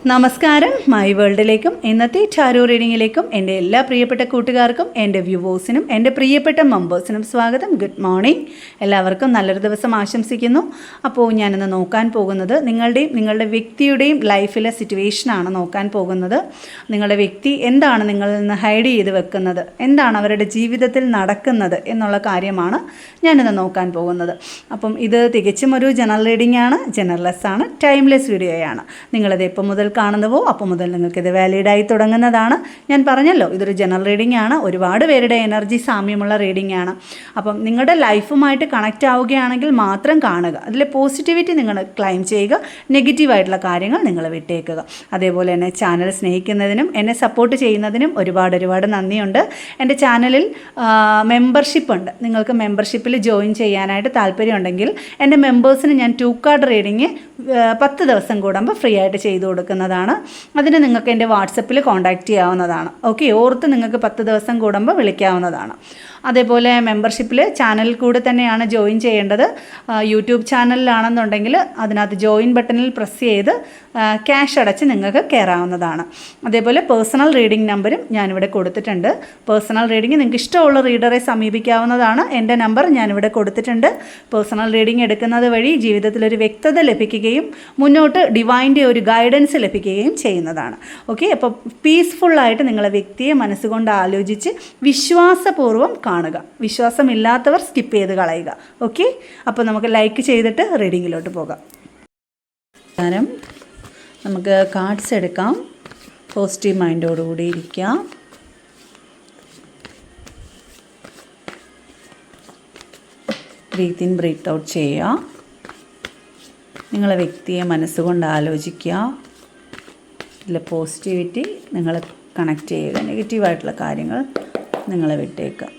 നമസ്കാരം, മൈ വേൾഡിലേക്കും ഇന്നത്തെ ടാരോ റീഡിങ്ങിലേക്കും എൻ്റെ എല്ലാ പ്രിയപ്പെട്ട കൂട്ടുകാർക്കും എൻ്റെ വ്യൂവേഴ്സിനും എൻ്റെ പ്രിയപ്പെട്ട മെമ്പേഴ്സിനും സ്വാഗതം. Good morning. എല്ലാവർക്കും നല്ലൊരു ദിവസം ആശംസിക്കുന്നു. അപ്പോൾ ഞാനിന്ന് നോക്കാൻ പോകുന്നത് നിങ്ങളുടെ വ്യക്തിയുടെയും ലൈഫിലെ സിറ്റുവേഷനാണ് നോക്കാൻ പോകുന്നത്. നിങ്ങളുടെ വ്യക്തി എന്താണ് നിങ്ങളിൽ നിന്ന് ഹൈഡ് ചെയ്ത് വെക്കുന്നത്, എന്താണ് അവരുടെ ജീവിതത്തിൽ നടക്കുന്നത് എന്നുള്ള കാര്യമാണ് ഞാനിന്ന് നോക്കാൻ പോകുന്നത്. അപ്പം ഇത് തികച്ചും ഒരു ജനറൽ റീഡിംഗ് ആണ്, ജനറൽലെസ് ആണ്, ടൈംലെസ് വീഡിയോയാണ്. നിങ്ങളിത് എപ്പോൾ മുതൽ കാണുന്നുവോ അപ്പോൾ മുതൽ നിങ്ങൾക്കിത് വാലിഡായി തുടങ്ങുന്നതാണ്. ഞാൻ പറഞ്ഞല്ലോ, ഇതൊരു ജനറൽ റീഡിംഗ് ആണ്, ഒരുപാട് പേരുടെ എനർജി സാമ്യമുള്ള റീഡിംഗ് ആണ്. അപ്പം നിങ്ങളുടെ ലൈഫുമായിട്ട് കണക്റ്റ് ആവുകയാണെങ്കിൽ മാത്രം കാണുക, അതിലെ പോസിറ്റിവിറ്റി നിങ്ങൾ ക്ലെയിം ചെയ്യുക, നെഗറ്റീവായിട്ടുള്ള കാര്യങ്ങൾ നിങ്ങൾ വിട്ടേക്കുക. അതേപോലെ തന്നെ ചാനൽ സ്നേഹിക്കുന്നതിനും എന്നെ സപ്പോർട്ട് ചെയ്യുന്നതിനും ഒരുപാട് നന്ദിയുണ്ട്. എൻ്റെ ചാനലിൽ മെമ്പർഷിപ്പ് ഉണ്ട്. നിങ്ങൾക്ക് മെമ്പർഷിപ്പിൽ ജോയിൻ ചെയ്യാനായിട്ട് താല്പര്യമുണ്ടെങ്കിൽ എൻ്റെ മെമ്പേഴ്സിന് ഞാൻ 2 കാർഡ് റീഡിങ് 10 ദിവസം കൂടുമ്പോൾ ഫ്രീ ആയിട്ട് ചെയ്തു കൊടുക്കുന്നതാണ്. അതിന് നിങ്ങൾക്ക് എൻ്റെ വാട്സപ്പിൽ കോൺടാക്റ്റ് ചെയ്യാവുന്നതാണ്. ഓക്കെ, ഓർത്ത് നിങ്ങൾക്ക് 10 ദിവസം കൂടുമ്പോൾ വിളിക്കാവുന്നതാണ്. അതേപോലെ മെമ്പർഷിപ്പിൽ ചാനലിൽ കൂടെ തന്നെയാണ് ജോയിൻ ചെയ്യേണ്ടത്. യൂട്യൂബ് ചാനലിലാണെന്നുണ്ടെങ്കിൽ അതിനകത്ത് ജോയിൻ ബട്ടണിൽ പ്രസ് ചെയ്ത് ക്യാഷ് അടച്ച് നിങ്ങൾക്ക് കയറാവുന്നതാണ്. അതേപോലെ പേഴ്സണൽ റീഡിംഗ് നമ്പറും ഞാനിവിടെ കൊടുത്തിട്ടുണ്ട്. പേഴ്സണൽ റീഡിംഗ് നിങ്ങൾക്ക് ഇഷ്ടമുള്ള റീഡറെ സമീപിക്കാവുന്നതാണ്. എൻ്റെ നമ്പർ ഞാനിവിടെ കൊടുത്തിട്ടുണ്ട്. പേഴ്സണൽ റീഡിംഗ് എടുക്കുന്നത് വഴി ജീവിതത്തിലൊരു വ്യക്തത ലഭിക്കുകയും മുന്നോട്ട് ഡിവൈൻ്റെ ഒരു ഗൈഡൻസ് ലഭിക്കുകയും ചെയ്യുന്നതാണ്. ഓക്കെ, അപ്പോൾ പീസ്ഫുള്ളായിട്ട് നിങ്ങളെ വ്യക്തിയെ മനസ്സുകൊണ്ട് ആലോചിച്ച് വിശ്വാസപൂർവ്വം കാണുക. വിശ്വാസമില്ലാത്തവർ സ്കിപ്പ് ചെയ്ത് കളയുക. ഓക്കെ, അപ്പോൾ നമുക്ക് ലൈക്ക് ചെയ്തിട്ട് റീഡിങ്ങിലോട്ട് പോകാം. നമുക്ക് കാർഡ്സ് എടുക്കാം. പോസിറ്റീവ് മൈൻഡോടുകൂടി ഇരിക്കാം. ബ്രീത്ത് ഇൻ ബ്രീത്ത് ഔട്ട് ചെയ്യുക. നിങ്ങളെ വ്യക്തിയെ മനസ്സുകൊണ്ട് ആലോചിക്കുക. ഇതിൽ പോസിറ്റിവിറ്റി നിങ്ങൾ കണക്റ്റ് ചെയ്യുക, നെഗറ്റീവായിട്ടുള്ള കാര്യങ്ങൾ നിങ്ങളെ വിട്ടേക്കുക.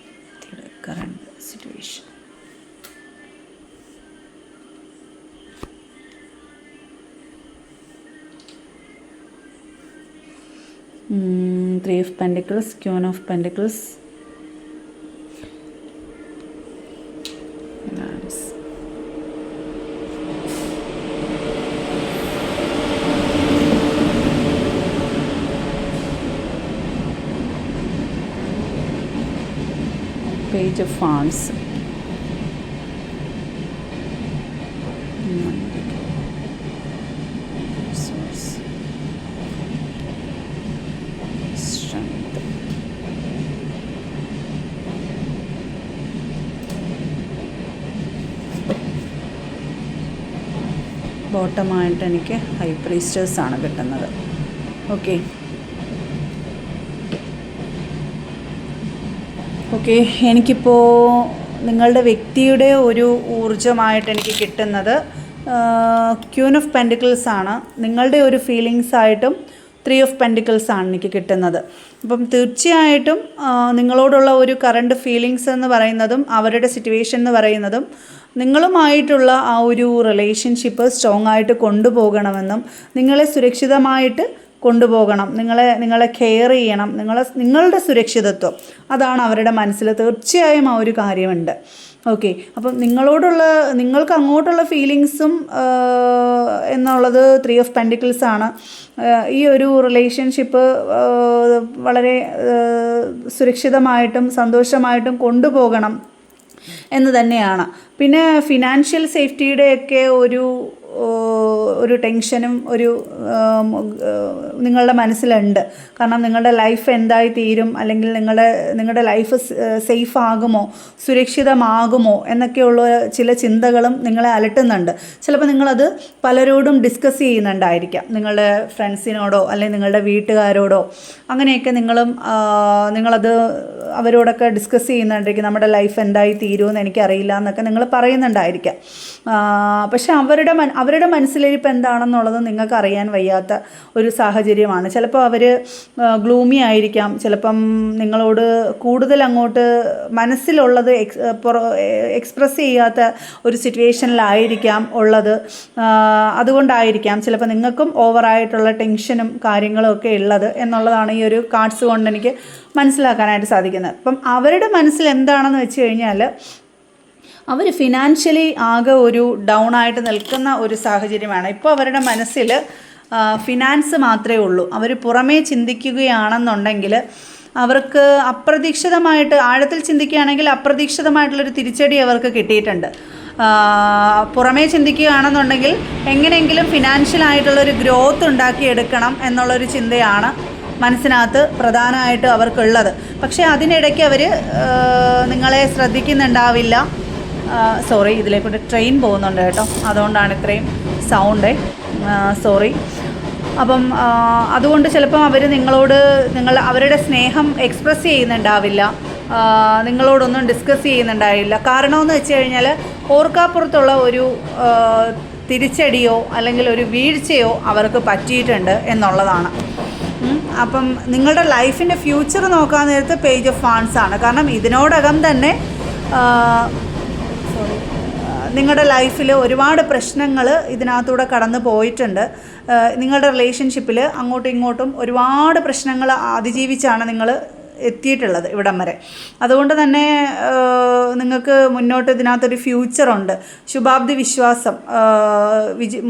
Current situation, Three of Pentacles, Queen of Pentacles, Page of Wands, Strength, ബോട്ടമായിട്ട് എനിക്ക് ഹൈ പ്രീസ്റ്റേഴ്സ് ആണ് കിട്ടുന്നത്. ഓക്കെ, എനിക്കിപ്പോൾ നിങ്ങളുടെ വ്യക്തിയുടെ ഒരു ഊർജ്ജമായിട്ട് എനിക്ക് കിട്ടുന്നത് ക്യൂൻ ഓഫ് പെൻറ്റിക്കിൾസ് ആണ്. നിങ്ങളുടെ ഒരു ഫീലിങ്സ് ആയിട്ടും 3 ഓഫ് പെൻറ്റിക്കിൾസ് ആണ് എനിക്ക് കിട്ടുന്നത്. അപ്പം തീർച്ചയായിട്ടും നിങ്ങളോടുള്ള ഒരു കറണ്ട് ഫീലിങ്സ് എന്ന് പറയുന്നതും അവരുടെ സിറ്റുവേഷൻ എന്ന് പറയുന്നതും നിങ്ങളുമായിട്ടുള്ള ആ ഒരു റിലേഷൻഷിപ്പ് സ്ട്രോങ് ആയിട്ട് കൊണ്ടുപോകണമെന്നും നിങ്ങളെ സുരക്ഷിതമായിട്ട് കൊണ്ടുപോകണം, നിങ്ങളെ കെയർ ചെയ്യണം, നിങ്ങളുടെ സുരക്ഷിതത്വം അതാണ് അവരുടെ മനസ്സിൽ തീർച്ചയായും ആ ഒരു കാര്യമുണ്ട്. ഓക്കെ, അപ്പം നിങ്ങൾക്ക് അങ്ങോട്ടുള്ള ഫീലിങ്സും എന്നുള്ളത് 3 ഓഫ് പെൻറ്റിക്കിൾസ് ആണ്. ഈ ഒരു റിലേഷൻഷിപ്പ് വളരെ സുരക്ഷിതമായിട്ടും സന്തോഷമായിട്ടും കൊണ്ടുപോകണം എന്ന് തന്നെയാണ്. പിന്നെ ഫിനാൻഷ്യൽ സേഫ്റ്റിയുടെയൊക്കെ ഒരു ടെൻഷനും നിങ്ങളുടെ മനസ്സിലുണ്ട്. കാരണം നിങ്ങളുടെ ലൈഫ് എന്തായി തീരും, അല്ലെങ്കിൽ നിങ്ങളുടെ ലൈഫ് സേഫ് ആകുമോ, സുരക്ഷിതമാകുമോ എന്നൊക്കെയുള്ള ചില ചിന്തകളും നിങ്ങളെ അലട്ടുന്നുണ്ട്. ചിലപ്പോൾ നിങ്ങളത് പലരോടും ഡിസ്കസ് ചെയ്യുന്നുണ്ടായിരിക്കാം, നിങ്ങളുടെ ഫ്രണ്ട്സിനോടോ അല്ലെങ്കിൽ നിങ്ങളുടെ വീട്ടുകാരോടോ. അങ്ങനെയൊക്കെ നിങ്ങളത് അവരോടൊക്കെ ഡിസ്കസ് ചെയ്യുന്നുണ്ടായിരിക്കും. നമ്മുടെ ലൈഫ് എന്തായി തീരുമെന്ന് എനിക്കറിയില്ല എന്നൊക്കെ നിങ്ങൾ പറയുന്നുണ്ടായിരിക്കാം. പക്ഷെ അവരുടെ മനസ്സിലിരിപ്പ് എന്താണെന്നുള്ളത് നിങ്ങൾക്ക് അറിയാൻ വയ്യാത്ത ഒരു സാഹചര്യമാണ്. ചിലപ്പോൾ അവർ ഗ്ലൂമി ആയിരിക്കാം, ചിലപ്പം നിങ്ങളോട് കൂടുതൽ അങ്ങോട്ട് മനസ്സിലുള്ളത് എക്സ്പ്രസ് ചെയ്യാത്ത ഒരു സിറ്റുവേഷനിലായിരിക്കാം ഉള്ളത്. അതുകൊണ്ടായിരിക്കാം ചിലപ്പോൾ നിങ്ങൾക്കും ഓവറായിട്ടുള്ള ടെൻഷനും കാര്യങ്ങളും ഒക്കെ ഉള്ളത് എന്നുള്ളതാണ് ഈ ഒരു കാർഡ്സ് കൊണ്ട് എനിക്ക് മനസ്സിലാക്കാനായിട്ട് സാധിക്കുന്നത്. അപ്പം അവരുടെ മനസ്സിൽ എന്താണെന്ന് വെച്ച് കഴിഞ്ഞാൽ അവർ ഫിനാൻഷ്യലി ആകെ ഒരു ഡൗൺ ആയിട്ട് നിൽക്കുന്ന ഒരു സാഹചര്യമാണ്. ഇപ്പോൾ അവരുടെ മനസ്സിൽ ഫിനാൻസ് മാത്രമേ ഉള്ളൂ. അവർ പുറമേ ചിന്തിക്കുകയാണെന്നുണ്ടെങ്കിൽ അവർക്ക് അപ്രതീക്ഷിതമായിട്ട്, ആഴത്തിൽ ചിന്തിക്കുകയാണെങ്കിൽ അപ്രതീക്ഷിതമായിട്ടുള്ളൊരു തിരിച്ചടി അവർക്ക് കിട്ടിയിട്ടുണ്ട്. പുറമേ ചിന്തിക്കുകയാണെന്നുണ്ടെങ്കിൽ എങ്ങനെയെങ്കിലും ഫിനാൻഷ്യലായിട്ടുള്ളൊരു ഗ്രോത്ത് ഉണ്ടാക്കിയെടുക്കണം എന്നുള്ളൊരു ചിന്തയാണ് മനസ്സിനകത്ത് പ്രധാനമായിട്ട് അവർക്കുള്ളത്. പക്ഷേ അതിനിടയ്ക്ക് അവർ നിങ്ങളെ ശ്രദ്ധിക്കുന്നുണ്ടാവില്ല. സോറി, ഇതിലേക്കൂടെ ട്രെയിൻ പോകുന്നുണ്ട് കേട്ടോ, അതുകൊണ്ടാണ് ഇത്രയും സൗണ്ട്. സോറി. അപ്പം അതുകൊണ്ട് ചിലപ്പം അവർ അവരുടെ സ്നേഹം എക്സ്പ്രസ് ചെയ്യുന്നുണ്ടാവില്ല, നിങ്ങളോടൊന്നും ഡിസ്കസ് ചെയ്യുന്നുണ്ടാവില്ല. കാരണമെന്ന് വെച്ച് കഴിഞ്ഞാൽ ഓർക്കാപ്പുറത്തുള്ള ഒരു തിരിച്ചടിയോ അല്ലെങ്കിൽ ഒരു വീഴ്ചയോ അവർക്ക് പറ്റിയിട്ടുണ്ട് എന്നുള്ളതാണ്. അപ്പം നിങ്ങളുടെ ലൈഫിൻ്റെ ഫ്യൂച്ചർ നോക്കാൻ നേരത്ത് പേജ് ഓഫ് വാൻസ് ആണ്. കാരണം ഇതിനോടകം തന്നെ നിങ്ങളുടെ ലൈഫിൽ ഒരുപാട് പ്രശ്നങ്ങൾ ഇതിനകത്തൂടെ കടന്നു പോയിട്ടുണ്ട്. നിങ്ങളുടെ റിലേഷൻഷിപ്പിൽ അങ്ങോട്ടും ഇങ്ങോട്ടും ഒരുപാട് പ്രശ്നങ്ങൾ അതിജീവിച്ചാണ് നിങ്ങൾ എത്തിയിട്ടുള്ളത് ഇവിടം വരെ. അതുകൊണ്ട് തന്നെ നിങ്ങൾക്ക് മുന്നോട്ട് ഇതിനകത്തൊരു ഫ്യൂച്ചറുണ്ട്. ശുഭാപ്തി വിശ്വാസം,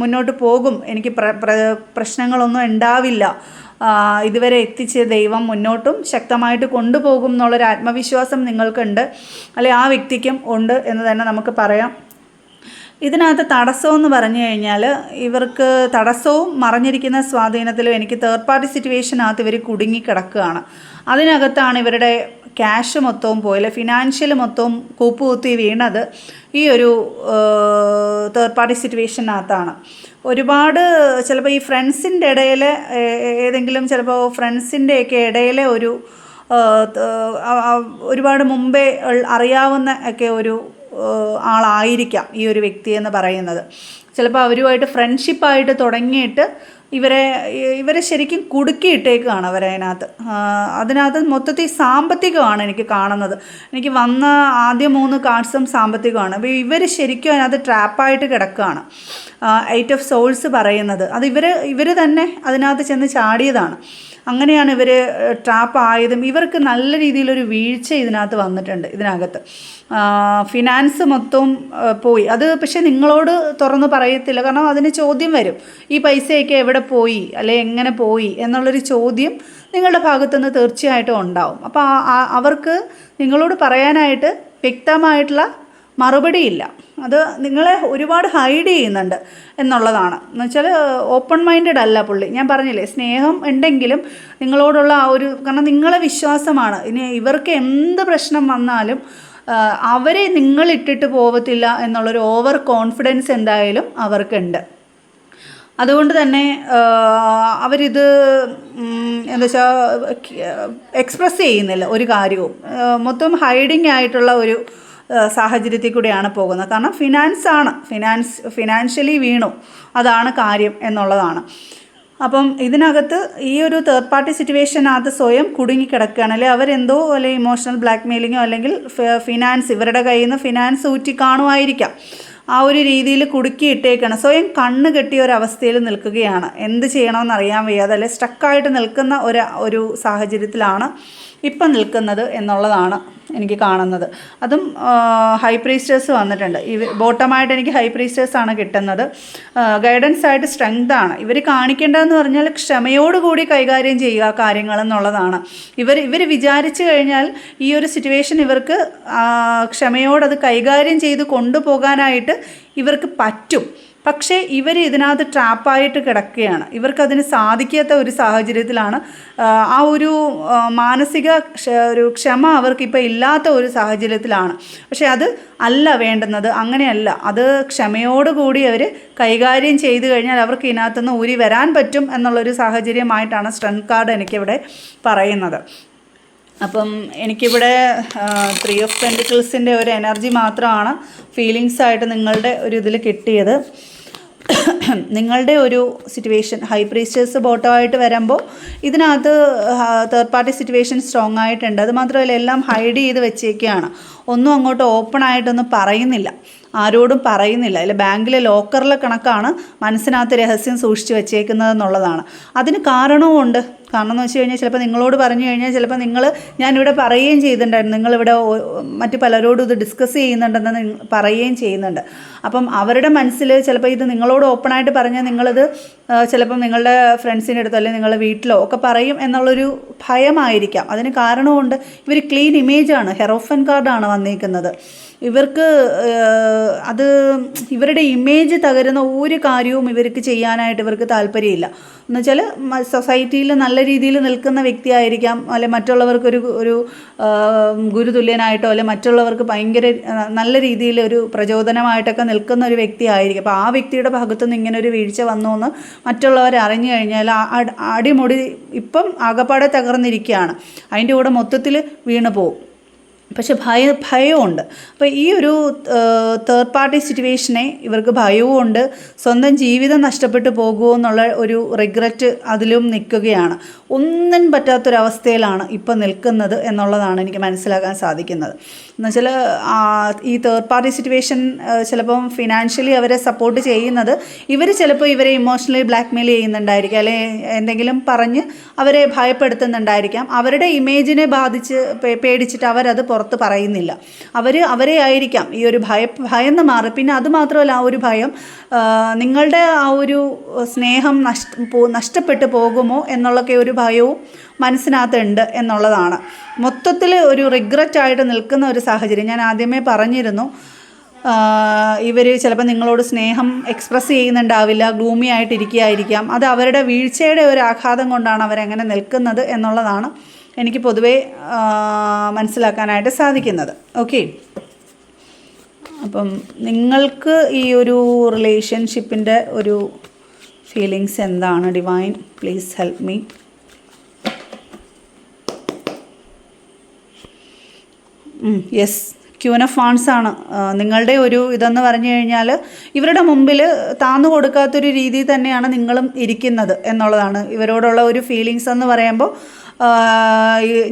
മുന്നോട്ട് പോകും, എനിക്ക് പ്രശ്നങ്ങളൊന്നും ഉണ്ടാവില്ല, ഇതുവരെ എത്തിച്ച് ദൈവം മുന്നോട്ടും ശക്തമായിട്ട് കൊണ്ടുപോകും എന്നുള്ളൊരു ആത്മവിശ്വാസം നിങ്ങൾക്കുണ്ട്, അല്ലെ ആ വ്യക്തിക്കും ഉണ്ട് എന്ന് തന്നെ നമുക്ക് പറയാം. ഇതിനകത്ത് തടസ്സമെന്ന് പറഞ്ഞു കഴിഞ്ഞാൽ ഇവർക്ക് തടസ്സവും മറഞ്ഞിരിക്കുന്ന സ്വാധീനത്തിലും എനിക്ക് തേർഡ് പാർട്ടി സിറ്റുവേഷനകത്ത് ഇവർ കുടുങ്ങിക്കിടക്കുകയാണ്. അതിനകത്താണ് ഇവരുടെ ക്യാഷ് മൊത്തവും പോയില്ല, ഫിനാൻഷ്യൽ മൊത്തവും കൂപ്പുകുത്തി വീണത് ഈ ഒരു തേർഡ് പാർട്ടി സിറ്റുവേഷനകത്താണ്. ഒരുപാട് ചിലപ്പോൾ ഈ ഫ്രണ്ട്സിൻ്റെ ഇടയിൽ ഏതെങ്കിലും ചിലപ്പോൾ ഫ്രണ്ട്സിൻ്റെയൊക്കെ ഇടയിലെ ഒരുപാട് മുമ്പേ അറിയാവുന്ന ഒക്കെ ഒരു ആളായിരിക്കാം ഈ ഒരു വ്യക്തി എന്ന് പറയുന്നത്. ചിലപ്പോൾ അവരുമായിട്ട് ഫ്രണ്ട്ഷിപ്പായിട്ട് തുടങ്ങിയിട്ട് ഇവരെ ശരിക്കും കുടുക്കിയിട്ടേക്കാണ് അതിനകത്ത് മൊത്തത്തിൽ സാമ്പത്തികമാണ് എനിക്ക് കാണുന്നത്. എനിക്ക് വന്ന ആദ്യ 3 കാർഡ്സും സാമ്പത്തികമാണ്. അപ്പോൾ ഇവർ ശരിക്കും അതിനകത്ത് ട്രാപ്പായിട്ട് കിടക്കുകയാണ്. 8 ഓഫ് സോൾസ് പറയുന്നത് അത് ഇവർ തന്നെ അതിനകത്ത് ചെന്ന് ചാടിയതാണ്. അങ്ങനെയാണ് ഇവർ ട്രാപ്പ് ആയതും. ഇവർക്ക് നല്ല രീതിയിലൊരു വീഴ്ച ഇതിനകത്ത് വന്നിട്ടുണ്ട്. ഇതിനകത്ത് ഫിനാൻസ് മൊത്തവും പോയി. അത് പക്ഷേ നിങ്ങളോട് തുറന്ന് പറയത്തില്ല, കാരണം അതിന് ചോദ്യം വരും, ഈ പൈസയൊക്കെ എവിടെ പോയി, അല്ലെ എങ്ങനെ പോയി എന്നുള്ളൊരു ചോദ്യം നിങ്ങളുടെ ഭാഗത്തുനിന്ന് തീർച്ചയായിട്ടും ഉണ്ടാവും. അപ്പോൾ അവർക്ക് നിങ്ങളോട് പറയാനായിട്ട് വ്യക്തമായിട്ടുള്ള മറുപടിയില്ല. അത് നിങ്ങളെ ഒരുപാട് ഹൈഡ് ചെയ്യുന്നുണ്ട് എന്നുള്ളതാണ്. എന്നുവെച്ചാൽ ഓപ്പൺ മൈൻഡഡ് അല്ല പുള്ളി. ഞാൻ പറഞ്ഞില്ലേ, സ്നേഹം ഉണ്ടെങ്കിലും നിങ്ങളോടുള്ള കാരണം നിങ്ങളെ വിശ്വാസമാണ്. ഇനി ഇവർക്ക് എന്ത് പ്രശ്നം വന്നാലും അവരെ നിങ്ങളിട്ടിട്ട് പോകത്തില്ല എന്നുള്ളൊരു ഓവർ കോൺഫിഡൻസ് എന്തായാലും അവർക്കുണ്ട്. അതുകൊണ്ട് തന്നെ അവരിത് എന്താ വെച്ചാൽ എക്സ്പ്രസ് ചെയ്യുന്നില്ല ഒരു കാര്യവും. മൊത്തം ഹൈഡിങ് ആയിട്ടുള്ള ഒരു സാഹചര്യത്തിൽ കൂടെയാണ് പോകുന്നത്. കാരണം ഫിനാൻഷ്യലി വീണു, അതാണ് കാര്യം എന്നുള്ളതാണ്. അപ്പം ഇതിനകത്ത് ഈ ഒരു തേർഡ് പാർട്ടി സിറ്റുവേഷനകത്ത് സ്വയം കുടുങ്ങിക്കിടക്കുകയാണ്. അല്ലെങ്കിൽ അവരെന്തോ അല്ലെങ്കിൽ ഇമോഷണൽ ബ്ലാക്ക് മെയിലിങ്ങോ അല്ലെങ്കിൽ ഇവരുടെ കയ്യിൽ നിന്ന് ഫിനാൻസ് ഊറ്റി കാണുമായിരിക്കാം. ആ ഒരു രീതിയിൽ കുടുക്കിയിട്ടേക്കാണ്. സ്വയം കണ്ണ് കെട്ടിയ ഒരവസ്ഥയിൽ നിൽക്കുകയാണ്. എന്ത് ചെയ്യണമെന്ന് അറിയാൻ വയ്യാതെ അല്ലെ സ്റ്റക്കായിട്ട് നിൽക്കുന്ന ഒരു സാഹചര്യത്തിലാണ് ഇപ്പം നിൽക്കുന്നത് എന്നുള്ളതാണ് എനിക്ക് കാണുന്നത്. അതും ഹൈ പ്രീസ്റ്റേഴ്സ് വന്നിട്ടുണ്ട്. ബോട്ടമായിട്ട് എനിക്ക് ഹൈ പ്രീസ്റ്റേഴ്സാണ് കിട്ടുന്നത്. ഗൈഡൻസ് ആയിട്ട് സ്ട്രെങ്ത് ആണ്. ഇവർ കാണിക്കേണ്ടതെന്ന് പറഞ്ഞാൽ ക്ഷമയോടുകൂടി കൈകാര്യം ചെയ്യുക കാര്യങ്ങളെന്നുള്ളതാണ്. ഇവർ വിചാരിച്ചു കഴിഞ്ഞാൽ ഈ ഒരു സിറ്റുവേഷൻ ഇവർക്ക് ക്ഷമയോടത് കൈകാര്യം ചെയ്ത് കൊണ്ടുപോകാനായിട്ട് ഇവർക്ക് പറ്റും. പക്ഷേ ഇവർ ഇതിനകത്ത് ട്രാപ്പായിട്ട് കിടക്കുകയാണ്. ഇവർക്കതിന് സാധിക്കാത്ത ഒരു സാഹചര്യത്തിലാണ്. ആ ഒരു മാനസിക ഒരു ക്ഷമ അവർക്കിപ്പോൾ ഇല്ലാത്ത ഒരു സാഹചര്യത്തിലാണ്. പക്ഷേ അത് അല്ല വേണ്ടുന്നത്, അങ്ങനെയല്ല. അത് ക്ഷമയോടുകൂടി അവർ കൈകാര്യം ചെയ്തു കഴിഞ്ഞാൽ അവർക്ക് ഇതിനകത്തുനിന്ന് ഊരി വരാൻ പറ്റും എന്നുള്ളൊരു സാഹചര്യമായിട്ടാണ് സ്ട്രെങ്ത് കാർഡ് എനിക്കിവിടെ പറയുന്നത്. അപ്പം എനിക്കിവിടെ 3 ഓഫ് പെൻറ്റിക്കിൾസിൻ്റെ ഒരു എനർജി മാത്രമാണ് ഫീലിങ്സായിട്ട് നിങ്ങളുടെ ഒരു ഇതിൽ കിട്ടിയത്. നിങ്ങളുടെ ഒരു സിറ്റുവേഷൻ ഹൈ പ്രീസ്റ്റേഴ്സ് ബോട്ടമായിട്ട് വരുമ്പോൾ ഇതിനകത്ത് തേർഡ് പാർട്ടി സിറ്റുവേഷൻ സ്ട്രോങ് ആയിട്ടുണ്ട്. അതുമാത്രമല്ല എല്ലാം ഹൈഡ് ചെയ്ത് വെച്ചേക്കുകയാണ്. ഒന്നും അങ്ങോട്ട് ഓപ്പൺ ആയിട്ടൊന്നും പറയുന്നില്ല. ആരോടും പറയുന്നില്ല. അല്ലെ ബാങ്കിലെ ലോക്കറിലെ കണക്കാണ് മനസ്സിനകത്ത് രഹസ്യം സൂക്ഷിച്ച് വെച്ചേക്കുന്നതെന്നുള്ളതാണ്. അതിന് കാരണവുമുണ്ട്. കാരണം എന്ന് വെച്ച് കഴിഞ്ഞാൽ ചിലപ്പോൾ നിങ്ങളോട് പറഞ്ഞു കഴിഞ്ഞാൽ ചിലപ്പോൾ ഞാനിവിടെ പറയുകയും ചെയ്തിട്ടുണ്ടായിരുന്നു, നിങ്ങളിവിടെ മറ്റ് പലരോടും ഇത് ഡിസ്കസ് ചെയ്യുന്നുണ്ടെന്ന് പറയുകയും ചെയ്യുന്നുണ്ട്. അപ്പം അവരുടെ മനസ്സിൽ ചിലപ്പോൾ ഇത് നിങ്ങളോട് ഓപ്പണായിട്ട് പറഞ്ഞാൽ നിങ്ങളിത് ചിലപ്പം നിങ്ങളുടെ ഫ്രണ്ട്സിൻ്റെ അടുത്തോ അല്ലെങ്കിൽ നിങ്ങളുടെ വീട്ടിലോ ഒക്കെ പറയും എന്നുള്ളൊരു ഭയമായിരിക്കാം. അതിന് കാരണമുണ്ട്. ഇവർ ക്ലീൻ ഇമേജാണ്, ഹെറോഫൻ കാർഡാണ് വന്നിരിക്കുന്നത്. ഇവർക്ക് അത് ഇവരുടെ ഇമേജ് തകരുന്ന ഒരു കാര്യവും ഇവർക്ക് ചെയ്യാനായിട്ട് ഇവർക്ക് താല്പര്യമില്ല. എന്നുവെച്ചാൽ സൊസൈറ്റിയിൽ നല്ല രീതിയിൽ നിൽക്കുന്ന വ്യക്തിയായിരിക്കാം, അല്ലെ മറ്റുള്ളവർക്കൊരു ഒരു ഗുരുതുല്യനായിട്ടോ അല്ലെ മറ്റുള്ളവർക്ക് ഭയങ്കര നല്ല രീതിയിൽ ഒരു പ്രചോദനമായിട്ടൊക്കെ നിൽക്കുന്ന ഒരു വ്യക്തിയായിരിക്കും. അപ്പോൾ ആ വ്യക്തിയുടെ ഭാഗത്തുനിന്ന് ഇങ്ങനെ ഒരു വീഴ്ച വന്നു എന്ന് മറ്റുള്ളവർ അറിഞ്ഞു കഴിഞ്ഞാൽ അടിമുടി ഇപ്പം ആകപ്പാടെ തകർന്നിരിക്കുകയാണ്. അതിൻ്റെ കൂടെ മൊത്തത്തിൽ വീണ് പോവും. പക്ഷെ ഭയമുണ്ട്. അപ്പോൾ ഈ ഒരു തേർഡ് പാർട്ടി സിറ്റുവേഷനെ ഇവർക്ക് ഭയവും ഉണ്ട്. സ്വന്തം ജീവിതം നഷ്ടപ്പെട്ടു പോകുമോ എന്നുള്ള ഒരു റിഗ്രറ്റ് അതിലും നിൽക്കുകയാണ്. ഒന്നും പറ്റാത്തൊരവസ്ഥയിലാണ് ഇപ്പം നിൽക്കുന്നത് എന്നുള്ളതാണ് എനിക്ക് മനസ്സിലാക്കാൻ സാധിക്കുന്നത്. എന്നുവെച്ചാൽ ഈ തേർഡ് പാർട്ടി സിറ്റുവേഷൻ ചിലപ്പം ഫിനാൻഷ്യലി അവരെ സപ്പോർട്ട് ചെയ്യുന്നത് ഇവർ ചിലപ്പോൾ ഇവരെ ഇമോഷണലി ബ്ലാക്ക്മെയിൽ ചെയ്യുന്നുണ്ടായിരിക്കാം, അല്ലെങ്കിൽ എന്തെങ്കിലും പറഞ്ഞ് അവരെ ഭയപ്പെടുത്തുന്നുണ്ടായിരിക്കാം. അവരുടെ ഇമേജിനെ ബാധിച്ച് പേടിച്ചിട്ട് അവരത് പുറത്ത് പറയുന്നില്ല. അവരെ ആയിരിക്കാം ഈ ഒരു ഭയന്ന് മാറി. പിന്നെ അതുമാത്രമല്ല, ആ ഒരു ഭയം നിങ്ങളുടെ ആ ഒരു സ്നേഹം നഷ്ടപ്പെട്ടു പോകുമോ എന്നുള്ളൊക്കെ ഒരു ഭയവും മനസ്സിനകത്തുണ്ട് എന്നുള്ളതാണ്. മൊത്തത്തിൽ ഒരു റിഗ്രറ്റായിട്ട് നിൽക്കുന്ന ഒരു സാഹചര്യം. ഞാൻ ആദ്യമേ പറഞ്ഞിരുന്നു, ഇവർ ചിലപ്പോൾ നിങ്ങളോട് സ്നേഹം എക്സ്പ്രസ് ചെയ്യുന്നുണ്ടാവില്ല, ഗ്ലൂമി ആയിട്ടിരിക്കുകയായിരിക്കാം. അത് അവരുടെ വീഴ്ചയുടെ ഒരു ആഘാതം കൊണ്ടാണ് അവരെങ്ങനെ നിൽക്കുന്നത് എന്നുള്ളതാണ് എനിക്ക് പൊതുവേ മനസ്സിലാക്കാനായിട്ട് സാധിക്കുന്നത്. ഓക്കെ, അപ്പം നിങ്ങൾക്ക് ഈ ഒരു റിലേഷൻഷിപ്പിൻ്റെ ഒരു ഫീലിങ്സ് എന്താണ്? Divine please help me. Yes, queen of wands ആണ് നിങ്ങളുടെ ഒരു ഇതെന്ന് പറഞ്ഞു കഴിഞ്ഞാൽ ഇവരുടെ മുമ്പിൽ താന്നു കൊടുക്കാത്തൊരു രീതിയിൽ തന്നെയാണ് നിങ്ങളും ഇരിക്കുന്നത് എന്നുള്ളതാണ് ഇവരോടുള്ള ഒരു ഫീലിങ്സ് എന്ന് പറയുമ്പോൾ.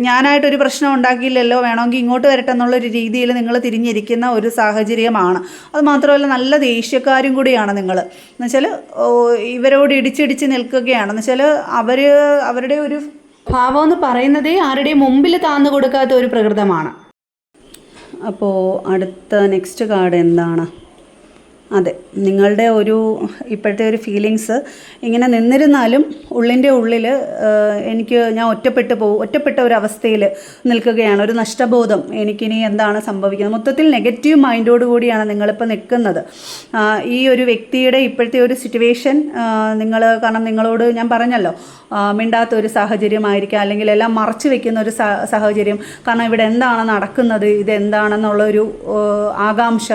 ഞാനായിട്ടൊരു പ്രശ്നം ഉണ്ടാക്കിയില്ലല്ലോ, വേണമെങ്കിൽ ഇങ്ങോട്ട് വരട്ടെ എന്നുള്ളൊരു രീതിയിൽ നിങ്ങൾ തിരിഞ്ഞിരിക്കുന്ന ഒരു സാഹചര്യമാണ്. അത് മാത്രമല്ല, നല്ല ദേഷ്യക്കാരും കൂടിയാണ് നിങ്ങൾ. എന്നുവെച്ചാൽ ഇവരോട് ഇടിച്ചിടിച്ച് നിൽക്കുകയാണ്. എന്നുവെച്ചാൽ അവരുടെ ഒരു ഭാവം എന്ന് പറയുന്നതേ ആരുടെയും മുമ്പിൽ താന്നു കൊടുക്കാത്ത ഒരു പ്രകൃതമാണ്. അപ്പോൾ അടുത്ത നെക്സ്റ്റ് കാർഡ് എന്താണ്? അതെ, നിങ്ങളുടെ ഒരു ഇപ്പോഴത്തെ ഒരു ഫീലിങ്സ് ഇങ്ങനെ നിന്നിരുന്നാലും ഉള്ളിൻ്റെ ഉള്ളിൽ ഞാൻ ഒറ്റപ്പെട്ട ഒരു അവസ്ഥയിൽ നിൽക്കുകയാണ്. ഒരു നഷ്ടബോധം, എനിക്കിനി എന്താണ് സംഭവിക്കുന്നത്. മൊത്തത്തിൽ നെഗറ്റീവ് മൈൻഡോട് കൂടിയാണ് നിങ്ങളിപ്പോൾ നിൽക്കുന്നത്. ഈ ഒരു വ്യക്തിയുടെ ഇപ്പോഴത്തെ ഒരു സിറ്റുവേഷൻ കാരണം നിങ്ങളോട് ഞാൻ പറഞ്ഞല്ലോ, മിണ്ടാത്ത ഒരു സാഹചര്യമായിരിക്കാം, അല്ലെങ്കിൽ എല്ലാം മറച്ചു വെക്കുന്ന ഒരു സാഹചര്യം. കാരണം ഇവിടെ എന്താണ് നടക്കുന്നത്, ഇതെന്താണെന്നുള്ളൊരു ആകാംക്ഷ,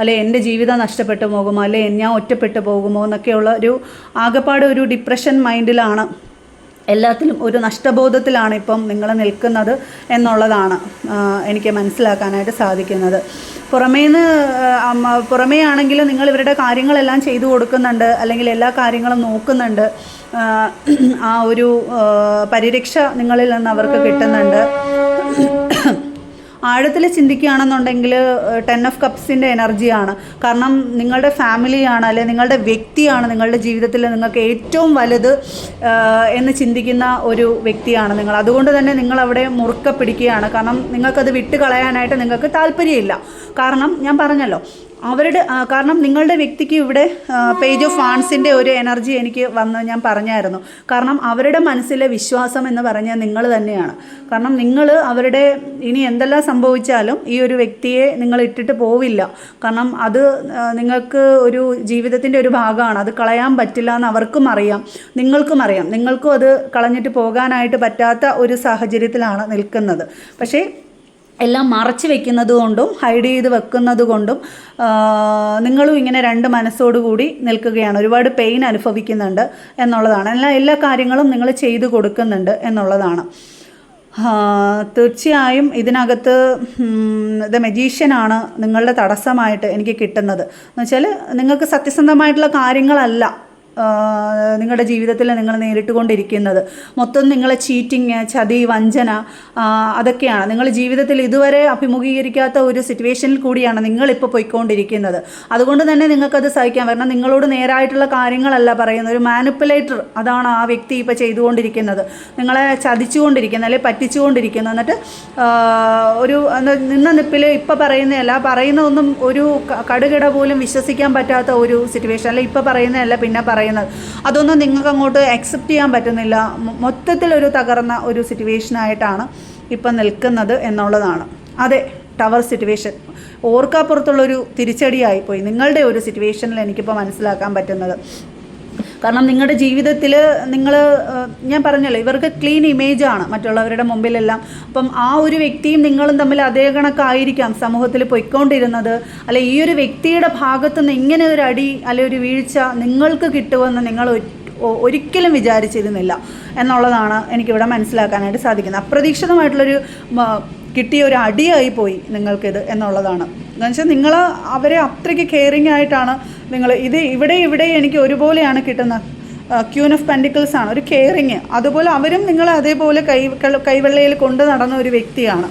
അല്ലെ എൻ്റെ ജീവിതം നഷ്ടപ്പെട്ടു പോകുമോ, അല്ലെ ഞാൻ ഒറ്റപ്പെട്ടു പോകുമോ എന്നൊക്കെയുള്ള ഒരു ആകെപ്പാട് ഒരു ഡിപ്രഷൻ മൈൻഡിലാണ്, എല്ലാത്തിലും ഒരു നഷ്ടബോധത്തിലാണ് ഇപ്പം നിങ്ങൾ നിൽക്കുന്നത് എന്നുള്ളതാണ് എനിക്ക് മനസ്സിലാക്കാനായിട്ട് സാധിക്കുന്നത്. പുറമേ ആണെങ്കിൽ നിങ്ങൾ ഇവരുടെ കാര്യങ്ങളെല്ലാം ചെയ്തു കൊടുക്കുന്നുണ്ട്, അല്ലെങ്കിൽ എല്ലാ കാര്യങ്ങളും നോക്കുന്നുണ്ട്. ആ ഒരു പരിരക്ഷ നിങ്ങളിൽ നിന്ന് അവർക്ക് കിട്ടുന്നുണ്ട്. ആഴത്തിൽ ചിന്തിക്കുകയാണെന്നുണ്ടെങ്കിൽ 10 ഓഫ് കപ്സിൻ്റെ എനർജിയാണ്. കാരണം നിങ്ങളുടെ ഫാമിലിയാണ്, അല്ലെങ്കിൽ നിങ്ങളുടെ വ്യക്തിയാണ് നിങ്ങളുടെ ജീവിതത്തിൽ നിങ്ങൾക്ക് ഏറ്റവും വലുത് എന്ന് ചിന്തിക്കുന്ന ഒരു വ്യക്തിയാണ് നിങ്ങൾ. അതുകൊണ്ട് തന്നെ നിങ്ങളവിടെ മുറുക്ക പിടിക്കുകയാണ്. കാരണം നിങ്ങൾക്കത് വിട്ട് കളയാനായിട്ട് നിങ്ങൾക്ക് താല്പര്യമില്ല. കാരണം ഞാൻ പറഞ്ഞല്ലോ, കാരണം നിങ്ങളുടെ വ്യക്തിക്ക് ഇവിടെ പേജ് ഓഫ് വാൺസിൻ്റെ ഒരു എനർജി എനിക്ക് ഞാൻ പറഞ്ഞായിരുന്നു. കാരണം അവരുടെ മനസ്സിലെ വിശ്വാസം എന്ന് പറഞ്ഞാൽ നിങ്ങൾ തന്നെയാണ്. കാരണം നിങ്ങൾ അവരുടെ ഇനി എന്തെല്ലാം സംഭവിച്ചാലും ഈ ഒരു വ്യക്തിയെ നിങ്ങൾ ഇട്ടിട്ട് പോവില്ല. കാരണം അത് നിങ്ങൾക്ക് ഒരു ജീവിതത്തിൻ്റെ ഒരു ഭാഗമാണ്. അത് കളയാൻ പറ്റില്ല എന്ന് അവർക്കും അറിയാം, നിങ്ങൾക്കും അറിയാം. നിങ്ങൾക്കും അത് കളഞ്ഞിട്ട് പോകാനായിട്ട് പറ്റാത്ത ഒരു സാഹചര്യത്തിലാണ് നിൽക്കുന്നത്. പക്ഷേ എല്ലാം മറച്ച് വെക്കുന്നത് കൊണ്ടും ഹൈഡ് ചെയ്ത് വെക്കുന്നത് കൊണ്ടും നിങ്ങളും ഇങ്ങനെ രണ്ട് മനസ്സോടുകൂടി നിൽക്കുകയാണ്. ഒരുപാട് പെയിൻ അനുഭവിക്കുന്നുണ്ട് എന്നുള്ളതാണ്. എല്ലാ കാര്യങ്ങളും നിങ്ങൾ ചെയ്തു കൊടുക്കുന്നുണ്ട് എന്നുള്ളതാണ്. തീർച്ചയായും ഇതിനകത്ത് ദ മജീഷ്യനാണ് നിങ്ങളുടെ തടസ്സമായിട്ട് എനിക്ക് കിട്ടുന്നത്. എന്ന് വെച്ചാൽ നിങ്ങൾക്ക് സത്യസന്ധമായിട്ടുള്ള കാര്യങ്ങളല്ല നിങ്ങളുടെ ജീവിതത്തിൽ നിങ്ങൾ നേരിട്ടുകൊണ്ടിരിക്കുന്നത്. മൊത്തം നിങ്ങളെ ചീറ്റിങ്, ചതി, വഞ്ചന അതൊക്കെയാണ്. നിങ്ങൾ ജീവിതത്തിൽ ഇതുവരെ അഭിമുഖീകരിക്കാത്ത ഒരു സിറ്റുവേഷനിൽ കൂടിയാണ് നിങ്ങളിപ്പോൾ പോയിക്കൊണ്ടിരിക്കുന്നത്. അതുകൊണ്ട് തന്നെ നിങ്ങൾക്കത് സഹിക്കാൻ, കാരണം നിങ്ങളോട് നേരായിട്ടുള്ള കാര്യങ്ങളല്ല പറയുന്നത്. ഒരു മാനിപ്പുലേറ്റർ, അതാണ് ആ വ്യക്തി ഇപ്പോൾ ചെയ്തുകൊണ്ടിരിക്കുന്നത്. നിങ്ങളെ ചതിച്ചുകൊണ്ടിരിക്കുന്നത്, അല്ലെങ്കിൽ പറ്റിച്ചുകൊണ്ടിരിക്കുന്നത്. എന്നിട്ട് ഒരു നിന്ന നിപ്പിൽ ഇപ്പം പറയുന്നതല്ല, പറയുന്നതൊന്നും ഒരു കടുകിട പോലും വിശ്വസിക്കാൻ പറ്റാത്ത ഒരു സിറ്റുവേഷൻ, അല്ല ഇപ്പം പറയുന്നതല്ല പിന്നെ പറയുന്നത്, അതൊന്നും നിങ്ങൾക്ക് അങ്ങോട്ട് അക്സെപ്റ്റ് ചെയ്യാൻ പറ്റുന്നില്ല. മൊത്തത്തിലൊരു തകർന്ന ഒരു സിറ്റുവേഷനായിട്ടാണ് ഇപ്പം നിൽക്കുന്നത് എന്നുള്ളതാണ്. അതെ, ടവർ സിറ്റുവേഷൻ ഓർക്കാപ്പുറത്തുള്ളൊരു തിരിച്ചടിയായിപ്പോയി നിങ്ങളുടെ ഒരു സിറ്റുവേഷനിൽ എനിക്കിപ്പോൾ മനസ്സിലാക്കാൻ പറ്റുന്നത്. കാരണം നിങ്ങളുടെ ജീവിതത്തിൽ ഞാൻ പറഞ്ഞല്ലോ, ഇവർക്ക് ക്ലീൻ ഇമേജാണ് മറ്റുള്ളവരുടെ മുമ്പിലെല്ലാം. അപ്പം ആ ഒരു വ്യക്തിയും നിങ്ങളും തമ്മിൽ അതേ കണക്കായിരിക്കാം സമൂഹത്തിൽ പൊയ്ക്കൊണ്ടിരുന്നത്. അല്ലെ ഈ ഒരു വ്യക്തിയുടെ ഭാഗത്തുനിന്ന് ഇങ്ങനെ ഒരു അടി അല്ലെ ഒരു വീഴ്ച നിങ്ങൾക്ക് കിട്ടുമെന്ന് നിങ്ങൾ ഒരിക്കലും വിചാരിച്ചിരുന്നില്ല എന്നുള്ളതാണ് എനിക്കിവിടെ മനസ്സിലാക്കാനായിട്ട് സാധിക്കുന്നത്. അപ്രതീക്ഷിതമായിട്ടുള്ളൊരു കിട്ടിയ ഒരു അടിയായി പോയി നിങ്ങൾക്കിത് എന്നുള്ളതാണ്. എന്ന് വെച്ചാൽ നിങ്ങൾ അവരെ അത്രയ്ക്ക് കെയറിങ് ആയിട്ടാണ് നിങ്ങൾ ഇവിടെ എനിക്ക് ഒരുപോലെയാണ് കിട്ടുന്നത്. ക്യൂൻ ഓഫ് പെൻഡിക്കിൾസ് ആണ് ഒരു കെയറിങ്. അതുപോലെ അവരും നിങ്ങളെ അതേപോലെ കൈവെള്ളയിൽ കൊണ്ട് നടന്ന ഒരു വ്യക്തിയാണ്.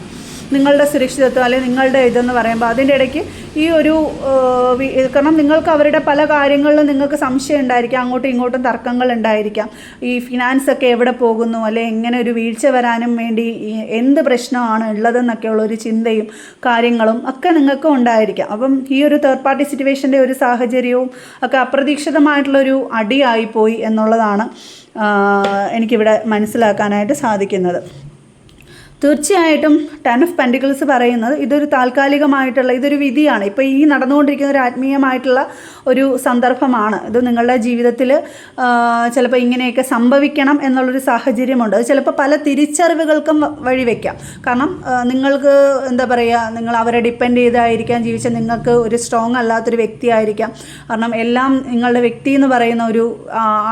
നിങ്ങളുടെ സുരക്ഷിതത്വം അല്ലെങ്കിൽ നിങ്ങളുടെ ഇതെന്ന് പറയുമ്പോൾ അതിൻ്റെ ഇടയ്ക്ക് ഈ ഒരു കാരണം നിങ്ങൾക്ക് അവരുടെ പല കാര്യങ്ങളിലും നിങ്ങൾക്ക് സംശയം ഉണ്ടായിരിക്കാം, അങ്ങോട്ടും ഇങ്ങോട്ടും തർക്കങ്ങൾ ഉണ്ടായിരിക്കാം. ഈ ഫിനാൻസൊക്കെ എവിടെ പോകുന്നു, അല്ലെങ്കിൽ എങ്ങനെ ഒരു വീഴ്ച വരാനും വേണ്ടി എന്ത് പ്രശ്നമാണ് ഉള്ളതെന്നൊക്കെയുള്ളൊരു ചിന്തയും കാര്യങ്ങളും ഒക്കെ നിങ്ങൾക്ക് ഉണ്ടായിരിക്കാം. അപ്പം ഈ ഒരു തേർഡ് പാർട്ടി സിറ്റുവേഷൻ്റെ ഒരു സാഹചര്യവും ഒക്കെ അപ്രതീക്ഷിതമായിട്ടുള്ളൊരു അടിയായിപ്പോയി എന്നുള്ളതാണ് എനിക്കിവിടെ മനസ്സിലാക്കാനായിട്ട് സാധിക്കുന്നത്. തീർച്ചയായിട്ടും 10 ഓഫ് പെൻഡിക്കിൾസ് പറയുന്നത് ഇതൊരു താൽക്കാലികമായിട്ടുള്ള ഇതൊരു വിധിയാണ്. ഇപ്പോൾ ഈ നടന്നുകൊണ്ടിരിക്കുന്ന ഒരു ആത്മീയമായിട്ടുള്ള ഒരു സന്ദർഭമാണ്. ഇത് നിങ്ങളുടെ ജീവിതത്തിൽ ചിലപ്പോൾ ഇങ്ങനെയൊക്കെ സംഭവിക്കണം എന്നുള്ളൊരു സാഹചര്യമുണ്ട്. അത് ചിലപ്പോൾ പല തിരിച്ചറിവുകൾക്കും വഴിവെക്കാം. കാരണം നിങ്ങൾക്ക് എന്താ പറയുക, നിങ്ങൾ അവരെ ഡിപ്പെൻഡ് ചെയ്തായിരിക്കാം ജീവിച്ച, നിങ്ങൾക്ക് ഒരു സ്ട്രോങ് അല്ലാത്തൊരു വ്യക്തിയായിരിക്കാം. കാരണം എല്ലാം നിങ്ങളുടെ വ്യക്തി എന്ന് പറയുന്ന ഒരു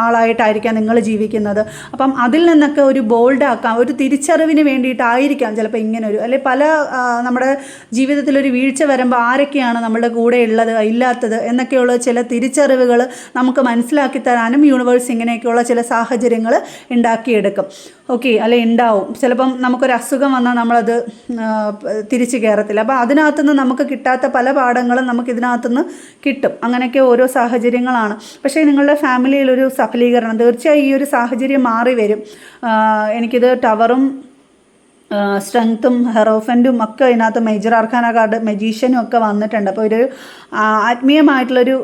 ആളായിട്ടായിരിക്കാം നിങ്ങൾ ജീവിക്കുന്നത്. അപ്പം അതിൽ നിന്നൊക്കെ ഒരു ബോൾഡാക്കാം, ഒരു തിരിച്ചറിവിന് വേണ്ടിയിട്ടായിരിക്കാം ചിലപ്പോൾ ഇങ്ങനൊരു, അല്ലെ പല നമ്മുടെ ജീവിതത്തിലൊരു വീഴ്ച വരുമ്പോൾ ആരൊക്കെയാണ് നമ്മുടെ കൂടെ ഉള്ളത് ഇല്ലാത്തത് എന്നൊക്കെയുള്ള ചില തിരിച്ചറിവുകൾ നമുക്ക് മനസ്സിലാക്കി തരാനും യൂണിവേഴ്സ് ഇങ്ങനെയൊക്കെയുള്ള ചില സാഹചര്യങ്ങൾ ഉണ്ടാക്കിയെടുക്കും. ഓക്കെ, അല്ലെ ഉണ്ടാവും. ചിലപ്പം നമുക്കൊരു അസുഖം വന്നാൽ നമ്മളത് തിരിച്ചു കയറത്തില്ല. അപ്പോൾ അതിനകത്തുനിന്ന് നമുക്ക് കിട്ടാത്ത പല പാഠങ്ങളും നമുക്ക് ഇതിനകത്തുനിന്ന് കിട്ടും. അങ്ങനെയൊക്കെ ഓരോ സാഹചര്യങ്ങളാണ്. പക്ഷേ നിങ്ങളുടെ ഫാമിലിയിലൊരു സഫലീകരണം തീർച്ചയായും ഈ ഒരു സാഹചര്യം മാറി വരും. എനിക്കിത് ടവറും സ്ട്രെങ്ത്തും ഹെറോഫൻറ്റും ഒക്കെ ഇതിനകത്ത് മേജർ ആർക്കാന കാർഡ്, മജീഷ്യനും ഒക്കെ വന്നിട്ടുണ്ട്. അപ്പോൾ ഒരു ആത്മീയമായിട്ടുള്ളൊരു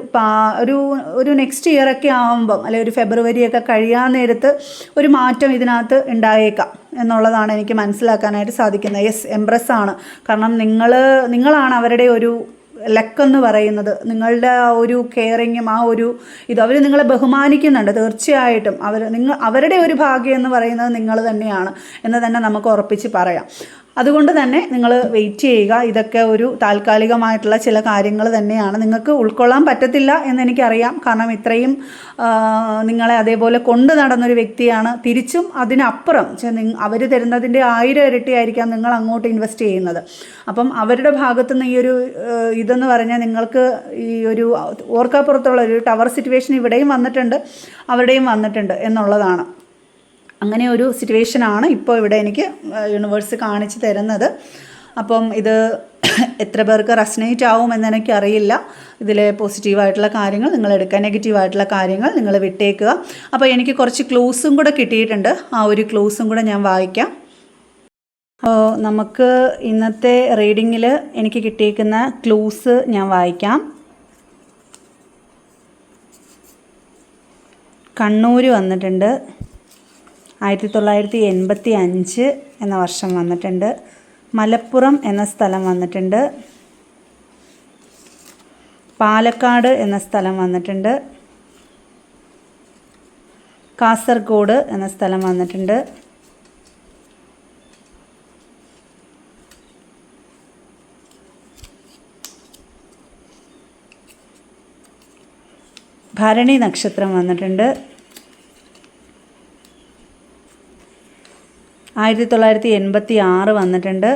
ഒരു നെക്സ്റ്റ് ഇയറൊക്കെ ആകുമ്പം, അല്ലെങ്കിൽ ഒരു ഫെബ്രുവരിയൊക്കെ കഴിയാൻ നേരത്ത് ഒരു മാറ്റം ഇതിനകത്ത് ഉണ്ടായേക്കാം എന്നുള്ളതാണ് എനിക്ക് മനസ്സിലാക്കാനായിട്ട് സാധിക്കുന്നത്. യെസ്, എംപ്രസ് ആണ്. കാരണം നിങ്ങളാണ് അവരുടെ ഒരു ലക്കെന്ന് പറയുന്നത്. നിങ്ങളുടെ ആ ഒരു കെയറിങ്ങും ആ ഒരു അവർ നിങ്ങളെ ബഹുമാനിക്കുന്നുണ്ട്. തീർച്ചയായിട്ടും അവരുടെ ഒരു ഭാഗ്യം എന്ന് പറയുന്നത് നിങ്ങൾ തന്നെയാണ് എന്ന് തന്നെ നമുക്ക് ഉറപ്പിച്ച് പറയാം. അതുകൊണ്ട് തന്നെ നിങ്ങൾ വെയിറ്റ് ചെയ്യുക. ഇതൊക്കെ ഒരു താൽക്കാലികമായിട്ടുള്ള ചില കാര്യങ്ങൾ തന്നെയാണ്. നിങ്ങൾക്ക് ഉൾക്കൊള്ളാൻ പറ്റത്തില്ല എന്നെനിക്കറിയാം. കാരണം ഇത്രയും നിങ്ങളെ അതേപോലെ കൊണ്ട് നടന്നൊരു വ്യക്തിയാണ്. തിരിച്ചും അതിനപ്പുറം അവർ തരുന്നതിൻ്റെ 1000 ഇരട്ടിയായിരിക്കാം നിങ്ങൾ അങ്ങോട്ട് ഇൻവെസ്റ്റ് ചെയ്യുന്നത്. അപ്പം അവരുടെ ഭാഗത്തുനിന്ന് ഈ ഒരു ഇതെന്ന് പറഞ്ഞാൽ നിങ്ങൾക്ക് ഈ ഒരു ഓർക്കാപ്പുറത്തുള്ള ഒരു ടവർ സിറ്റുവേഷൻ ഇവിടെയും വന്നിട്ടുണ്ട്, അവിടെയും വന്നിട്ടുണ്ട് എന്നുള്ളതാണ്. അങ്ങനെ ഒരു സിറ്റുവേഷനാണ് ഇപ്പോൾ ഇവിടെ എനിക്ക് യൂണിവേഴ്സ് കാണിച്ചു തരുന്നത്. അപ്പം ഇത് എത്ര പേർക്ക് റെസനേറ്റ് ആവുമെന്ന് എനിക്കറിയില്ല. ഇതിലെ പോസിറ്റീവായിട്ടുള്ള കാര്യങ്ങൾ നിങ്ങൾ എടുക്കുക, നെഗറ്റീവായിട്ടുള്ള കാര്യങ്ങൾ നിങ്ങൾ വിട്ടേക്കുക. അപ്പോൾ എനിക്ക് കുറച്ച് ക്ലൂസും കൂടെ കിട്ടിയിട്ടുണ്ട്. ആ ഒരു ക്ലൂസും കൂടെ ഞാൻ വായിക്കാം. നമുക്ക് ഇന്നത്തെ റീഡിങ്ങിൽ എനിക്ക് കിട്ടിയിരിക്കുന്ന ക്ലൂസ് ഞാൻ വായിക്കാം. കണ്ണൂർ വന്നിട്ടുണ്ട്, 1985 എന്ന വർഷം വന്നിട്ടുണ്ട്. മലപ്പുറം എന്ന സ്ഥലം വന്നിട്ടുണ്ട്. പാലക്കാട് എന്ന സ്ഥലം വന്നിട്ടുണ്ട്. കാസർഗോഡ് എന്ന സ്ഥലം വന്നിട്ടുണ്ട്. ഭരണി നക്ഷത്രം വന്നിട്ടുണ്ട്. 1986 വന്നിട്ടുണ്ട്.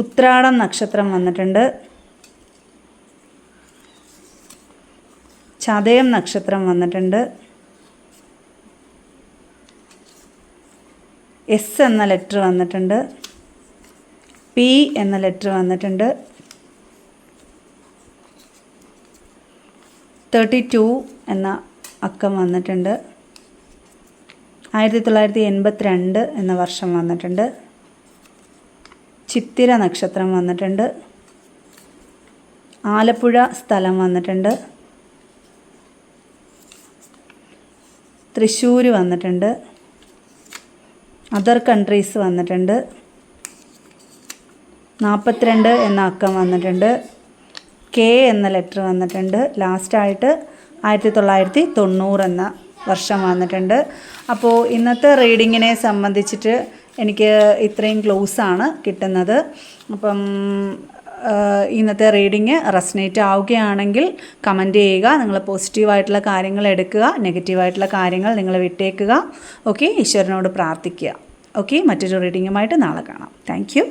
ഉത്രാടം നക്ഷത്രം വന്നിട്ടുണ്ട്. ചതയം നക്ഷത്രം വന്നിട്ടുണ്ട്. എസ് എന്ന ലെറ്റർ വന്നിട്ടുണ്ട്. പി എന്ന ലെറ്റർ വന്നിട്ടുണ്ട്. 32 എന്ന അക്കം വന്നിട്ടുണ്ട്. 1982 എന്ന വർഷം വന്നിട്ടുണ്ട്. ചിത്തിര നക്ഷത്രം വന്നിട്ടുണ്ട്. ആലപ്പുഴ സ്ഥലം വന്നിട്ടുണ്ട്. തൃശ്ശൂർ വന്നിട്ടുണ്ട്. അതർ കൺട്രീസ് വന്നിട്ടുണ്ട്. 42 എന്ന അക്കം വന്നിട്ടുണ്ട്. കെ എന്ന ലെറ്റർ വന്നിട്ടുണ്ട്. ലാസ്റ്റായിട്ട് 1990 എന്ന വർഷം വന്നിട്ടുണ്ട്. അപ്പോൾ ഇന്നത്തെ റീഡിങ്ങിനെ സംബന്ധിച്ചിട്ട് എനിക്ക് ഇത്രയും ക്ലോസാണ് കിട്ടുന്നത്. അപ്പം ഇന്നത്തെ റീഡിങ് റെസനേറ്റ് ആവുകയാണെങ്കിൽ കമൻറ്റ് ചെയ്യുക. നിങ്ങൾ പോസിറ്റീവായിട്ടുള്ള കാര്യങ്ങൾ എടുക്കുക, നെഗറ്റീവായിട്ടുള്ള കാര്യങ്ങൾ നിങ്ങൾ വിട്ടേക്കുക. ഓക്കെ, ഈശ്വരനോട് പ്രാർത്ഥിക്കുക. ഓക്കെ, മറ്റൊരു റീഡിങ്ങുമായിട്ട് നാളെ കാണാം. Thank you.